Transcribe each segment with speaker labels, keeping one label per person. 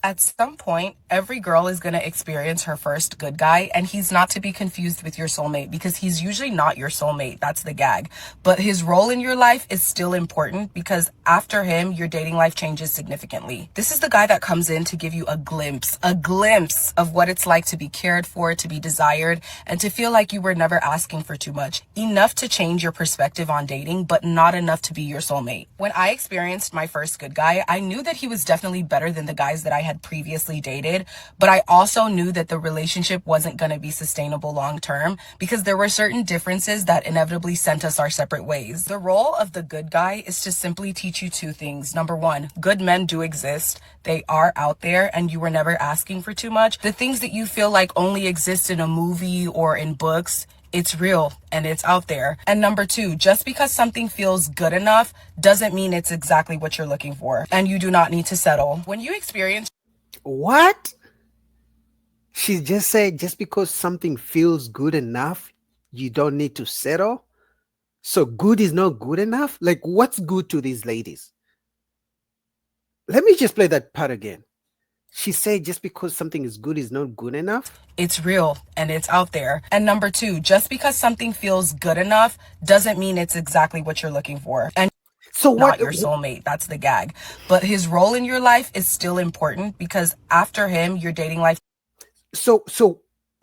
Speaker 1: At some point, every girl is going to experience her first good guy, and he's not to be confused with your soulmate because he's usually not your soulmate. That's the gag. But his role in your life is still important because after him, your dating life changes significantly. This is the guy that comes in to give you a glimpse of what it's like to be cared for, to be desired, and to feel like you were never asking for too much. Enough to change your perspective on dating, but not enough to be your soulmate. When I experienced my first good guy, I knew that he was definitely better than the guys that I had previously dated, but I also knew that the relationship wasn't going to be sustainable long term because there were certain differences that inevitably sent us our separate ways. The role of the good guy is to simply teach you two things. Number one, good men do exist. They are out there and you were never asking for too much. The things that you feel like only exist in a movie or in books, it's real and it's out there. And number two, just because something feels good enough doesn't mean it's exactly what you're looking for. And you do not need to settle. When you experience
Speaker 2: What? She just said just because something feels good enough, you don't need to settle. So good is not good enough? Like, what's good to these ladies? Let me just play that part again. She said just because something is good is not good enough.
Speaker 1: it's real and it's out there. And number two, just because something feels good enough doesn't mean it's exactly what you're looking for. And
Speaker 2: So what?
Speaker 1: not your soulmate. That's the gag. But his role in your life is still important because after him, your dating life.
Speaker 2: So,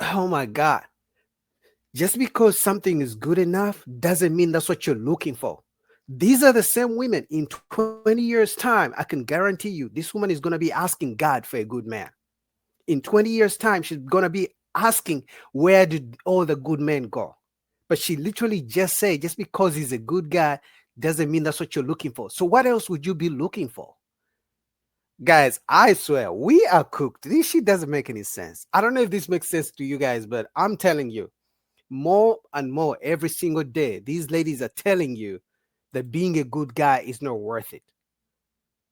Speaker 2: oh my God. Just because something is good enough doesn't mean that's what you're looking for. These are the same women in 20 years' time. I can guarantee you this woman is going to be asking God for a good man. In 20 years' time, she's going to be asking, where did all the good men go? But she literally just said, just because he's a good guy doesn't mean that's what you're looking for. So, what else would you be looking for? Guys, I swear, we are cooked. This shit doesn't make any sense. I don't know if this makes sense to you guys, but I'm telling you, more and more every single day, these ladies are telling you that being a good guy is not worth it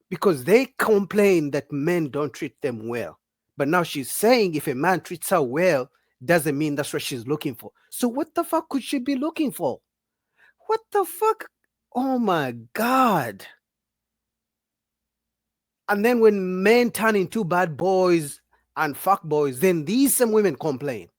Speaker 2: because they complain that men don't treat them well. But now she's saying if a man treats her well, doesn't mean that's what she's looking for. So what the fuck could she be looking for? What the fuck? Oh my God. And then when men turn into bad boys and fuck boys, then these same women complain.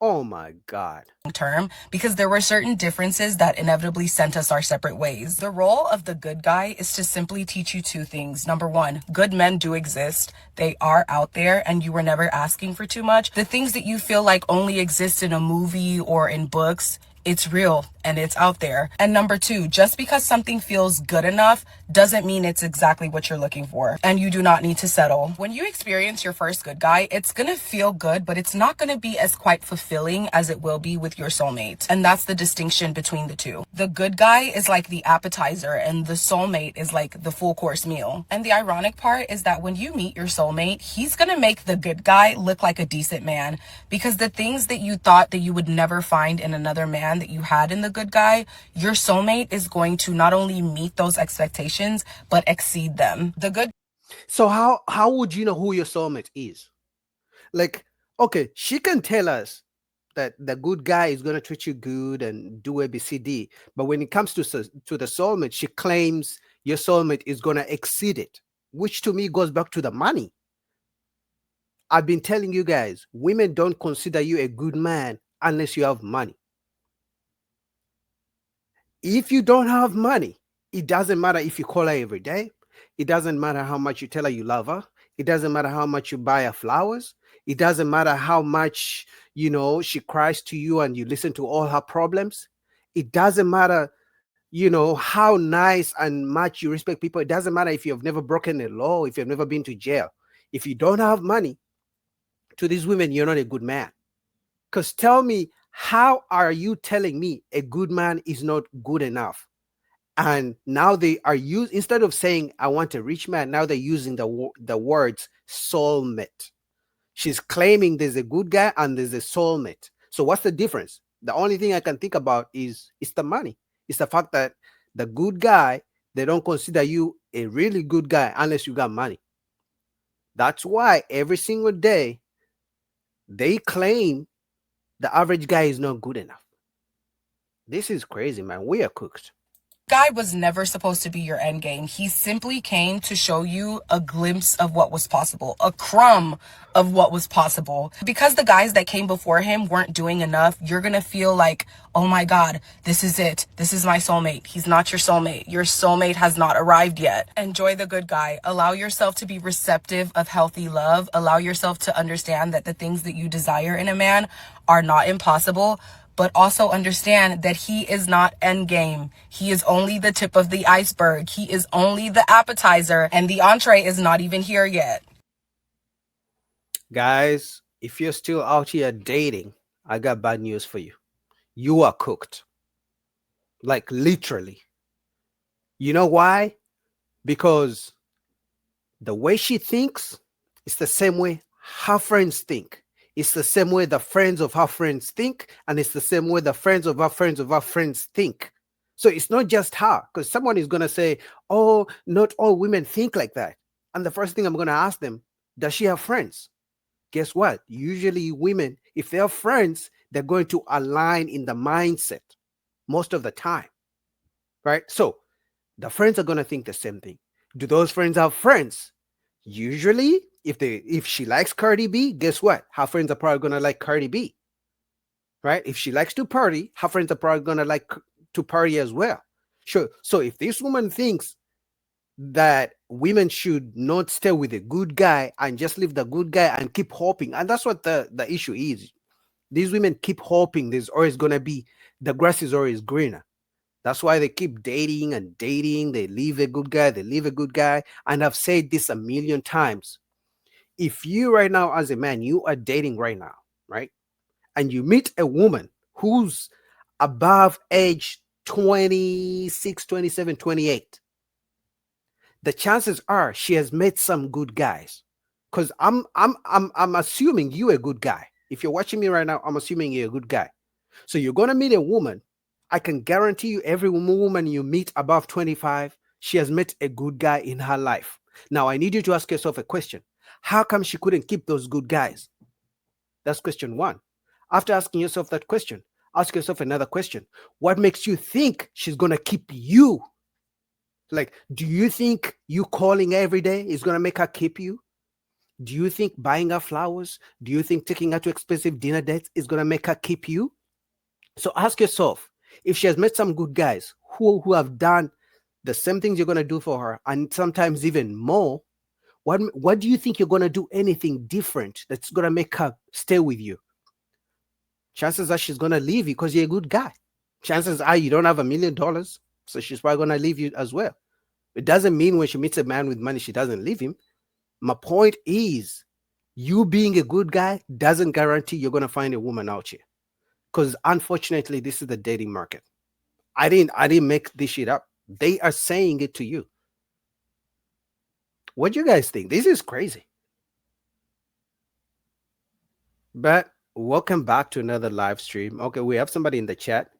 Speaker 2: Oh my God.
Speaker 1: Term because there were certain differences that inevitably sent us our separate ways. The role of the good guy is to simply teach you two things. Number one, good men do exist. They are out there and you were never asking for too much. The things that you feel like only exist in a movie or in books, it's real and it's out there. And number two, just because something feels good enough doesn't mean it's exactly what you're looking for. And you do not need to settle. When you experience your first good guy, it's going to feel good, but it's not going to be as quite fulfilling as it will be with your soulmate. And that's the distinction between the two. The good guy is like the appetizer and the soulmate is like the full course meal. And the ironic part is that when you meet your soulmate, he's going to make the good guy look like a decent man because the things that you thought that you would never find in another man that you had in the good guy, your soulmate is going to not only meet those expectations, but exceed them. The good
Speaker 2: So how would you know who your soulmate is? Like, okay, she can tell us that the good guy is going to treat you good and do ABCD, but when it comes to to the soulmate, she claims your soulmate is going to exceed it, which to me goes back to the money. I've been telling you guys, women don't consider you a good man unless you have money. If you don't have money, it doesn't matter if you call her every day. It doesn't matter how much you tell her you love her. It doesn't matter how much you buy her flowers. It doesn't matter how much, she cries to you and you listen to all her problems. It doesn't matter, how nice and much you respect people. It doesn't matter if you've never broken a law, if you've never been to jail. If you don't have money, to these women, you're not a good man. Because tell me, how are you telling me a good man is not good enough? And now they are used, instead of saying I want a rich man, now they're using the words soulmate. She's claiming there's a good guy and there's a soulmate. So what's the difference? The only thing I can think about is it's the money. It's the fact that the good guy, they don't consider you a really good guy unless you got money. That's why every single day they claim the average guy is not good enough. This is crazy, man. We are cooked.
Speaker 1: Guy was never supposed to be your end game. He simply came to show you a glimpse of what was possible, a crumb of what was possible. Because the guys that came before him weren't doing enough, you're gonna feel like, oh my God, this is it. This is my soulmate. He's not your soulmate. Your soulmate has not arrived yet. Enjoy the good guy. Allow yourself to be receptive of healthy love. Allow yourself to understand that the things that you desire in a man are not impossible, but also understand that he is not endgame. He is only the tip of the iceberg. He is only the appetizer, and the entree is not even here yet.
Speaker 2: Guys, if you're still out here dating, I got bad news for you. You are cooked. Like literally. You know why? Because the way she thinks is the same way her friends think. It's the same way the friends of her friends think, and it's the same way the friends of her friends of her friends think. So it's not just her, because someone is going to say, oh, not all women think like that. And the first thing I'm going to ask them, does she have friends? Guess what? Usually women, if they have friends, they're going to align in the mindset most of the time, right? So the friends are going to think the same thing. Do those friends have friends? Usually, if she likes Cardi B, guess what? Her friends are probably going to like Cardi B, right? If she likes to party, her friends are probably going to like to party as well. Sure. So if this woman thinks that women should not stay with a good guy and just leave the good guy and keep hoping, and that's what the issue is. These women keep hoping there's always going to be, the grass is always greener. That's why they keep dating and dating. They leave a good guy, they leave a good guy. And I've said this a million times. If you right now, as a man, you are dating right now, right? And you meet a woman who's above age 26, 27, 28, the chances are she has met some good guys. Because I'm assuming you're a good guy. If you're watching me right now, I'm assuming you're a good guy. So you're gonna meet a woman. I can guarantee you, every woman you meet above 25, she has met a good guy in her life. Now I need you to ask yourself a question. How come she couldn't keep those good guys? That's question one. After asking yourself that question, ask yourself another question. What makes you think she's gonna keep you? Like, do you think you calling every day is gonna make her keep you? Do you think buying her flowers? Do you think taking her to expensive dinner dates is gonna make her keep you? So ask yourself, if she has met some good guys who have done the same things you're gonna do for her, and sometimes even more, what do you think you're gonna do anything different that's gonna make her stay with you? Chances are she's gonna leave you because you're a good guy. Chances are you don't have $1 million, so she's probably gonna leave you as well. It doesn't mean when she meets a man with money, she doesn't leave him. My point is, you being a good guy doesn't guarantee you're gonna find a woman out here. Because unfortunately, this is the dating market. I didn't make this shit up. They are saying it to you. What do you guys think? This is crazy. But welcome back to another live stream. Okay, we have somebody in the chat.